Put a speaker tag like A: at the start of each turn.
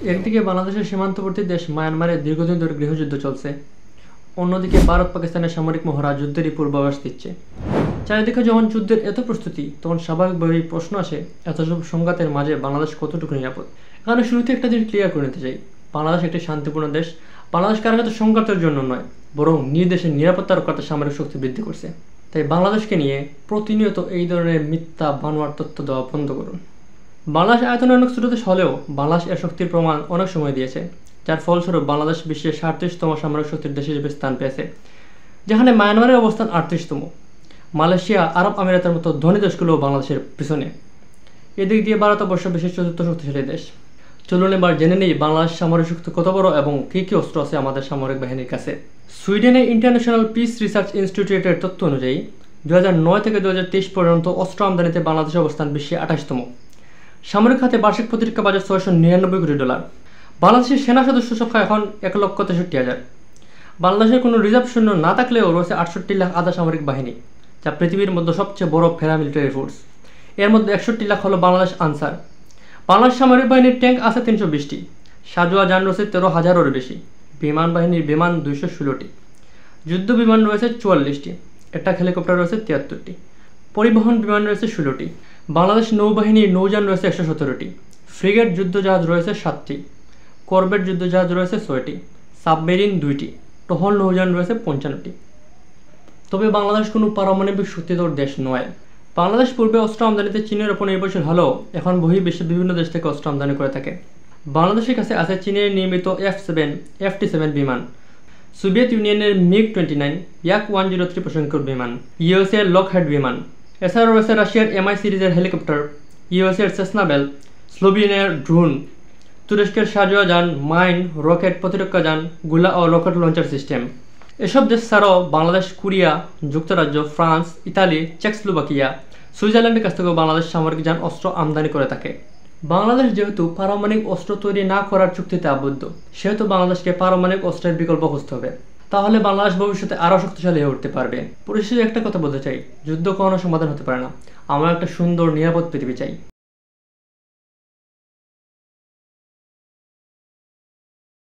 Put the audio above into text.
A: একদিকে বাংলাদেশের সীমান্তবর্তী দেশ মায়ানমারে দীর্ঘদিন ধরে গৃহযুদ্ধ চলছে, অন্যদিকে ভারত পাকিস্তানের সামরিক মহড়া যুদ্ধেরই পূর্বাভাস দিচ্ছে। চারিদিকে যখন যুদ্ধের এত প্রস্তুতি, তখন স্বাভাবিকভাবেই প্রশ্ন আসে, এত সব সংঘাতের মাঝে বাংলাদেশ কতটুকু নিরাপদ। এখানে শুরুতে একটা জিনিস ক্লিয়ার করে নিতে চাই, বাংলাদেশ একটি শান্তিপূর্ণ দেশ। বাংলাদেশ কারো সাথে সংঘাতের জন্য নয়, বরং নিজ দেশের নিরাপত্তা রক্ষার্থে সামরিক শক্তি বৃদ্ধি করছে। তাই বাংলাদেশকে নিয়ে প্রতিনিয়ত এই ধরনের মিথ্যা বানোয়ার তথ্য দেওয়া বন্ধ করুন। বাংলাদেশ আয়তনে অনেক ছোট দেশ হলেও বাংলাদেশ এর শক্তির প্রমাণ অনেক সময় দিয়েছে, যার ফলস্বরূপ বাংলাদেশ বিশ্বের 37তম সামরিক শক্তির দেশ হিসেবে স্থান পেয়েছে, যেখানে মায়ানমারের অবস্থান 38তম। মালয়েশিয়া, আরব আমিরাতের মতো ধনী দেশগুলোও বাংলাদেশের পিছনে। এদিক দিয়ে ভারত অবশ্য বিশ্বের চতুর্থ শক্তিশালী দেশ। চলুন এবার জেনে নেই বাংলাদেশ সামরিক শক্তি কত বড় এবং কী কী অস্ত্র আছে আমাদের সামরিক বাহিনীর কাছে। সুইডেনের ইন্টারন্যাশনাল পিস রিসার্চ ইনস্টিটিউটের তথ্য অনুযায়ী 2009 থেকে 2023 পর্যন্ত অস্ত্র আমদানিতে বাংলাদেশের অবস্থান বিশ্বে 28তম। সামরিক খাতে বার্ষিক প্রতিরক্ষা বাজেট $699 কোটি। বাংলাদেশের সেনা সদস্য সংখ্যা এখন 1,63,000। বাংলাদেশের কোনো রিজার্ভ সৈন্য না থাকলেও রয়েছে 68 লাখ আধা সামরিক বাহিনী, যা পৃথিবীর মধ্যে সবচেয়ে বড় প্যারামিলিটারি ফোর্স। এর মধ্যে 61 লাখ হলো বাংলাদেশ আনসার। বাংলাদেশ সামরিক বাহিনীর ট্যাঙ্ক আছে 320টি, সাজোয়া যান রয়েছে 13,000-এরও বেশি, বিমান বাহিনীর বিমান 216টি, যুদ্ধ বিমান রয়েছে 44টি, একটা হেলিকপ্টার রয়েছে 73টি, পরিবহন বিমান রয়েছে 16টি। বাংলাদেশ নৌবাহিনীর নৌযান রয়েছে 117টি, ফ্রিগেট যুদ্ধজাহাজ রয়েছে 7টি, করবেট যুদ্ধজাহাজ রয়েছে 6টি, সাবমেরিন 2টি, টহল নৌযান রয়েছে 55টি। তবে বাংলাদেশ কোনো পারমাণবিক শক্তিধর দেশ নয়। বাংলাদেশ পূর্বে অস্ত্র আমদানিতে চীনের উপর নির্ভরশীল হলেও এখন বহির্বিশ্বের বিভিন্ন দেশ থেকে অস্ত্র আমদানি করে থাকে। বাংলাদেশের কাছে আছে চীনের নির্মিত F-7, F-7 বিমান, সোভিয়েত ইউনিয়নের MiG-29, Yak-103 প্রশিক্ষণ বিমান, ইউএসএর লকহেড বিমান। এছাড়াও রয়েছে রাশিয়ার MI সিরিজের হেলিকপ্টার, ইউএসএর সেসনা বেল, স্লোভেনিয়ার ড্রোন, তুরস্কের সাজোয়া যান, মাইন, রকেট প্রতিরক্ষা যান, গোলা ও রকেট লঞ্চার সিস্টেম। এসব দেশ ছাড়াও বাংলাদেশ কোরিয়া, যুক্তরাজ্য, ফ্রান্স, ইতালি, চেকস্লোভাকিয়া, সুইজারল্যান্ডের কাছ থেকেও বাংলাদেশ সামরিক যান অস্ত্র আমদানি করে থাকে। বাংলাদেশ যেহেতু পারমাণবিক অস্ত্র তৈরি না করার চুক্তিতে আবদ্ধ, সেহেতু বাংলাদেশকে পারমাণবিক অস্ত্রের বিকল্প খুঁজতে হবে। তাহলে বাংলাদেশ ভবিষ্যতে আরও শক্তিশালী হয়ে উঠতে পারবে। পরিশেষে একটা কথা বলতে চাই, যুদ্ধ কখনো সমাধান হতে পারে না। আমরা একটা সুন্দর নিরাপদ পৃথিবী চাই।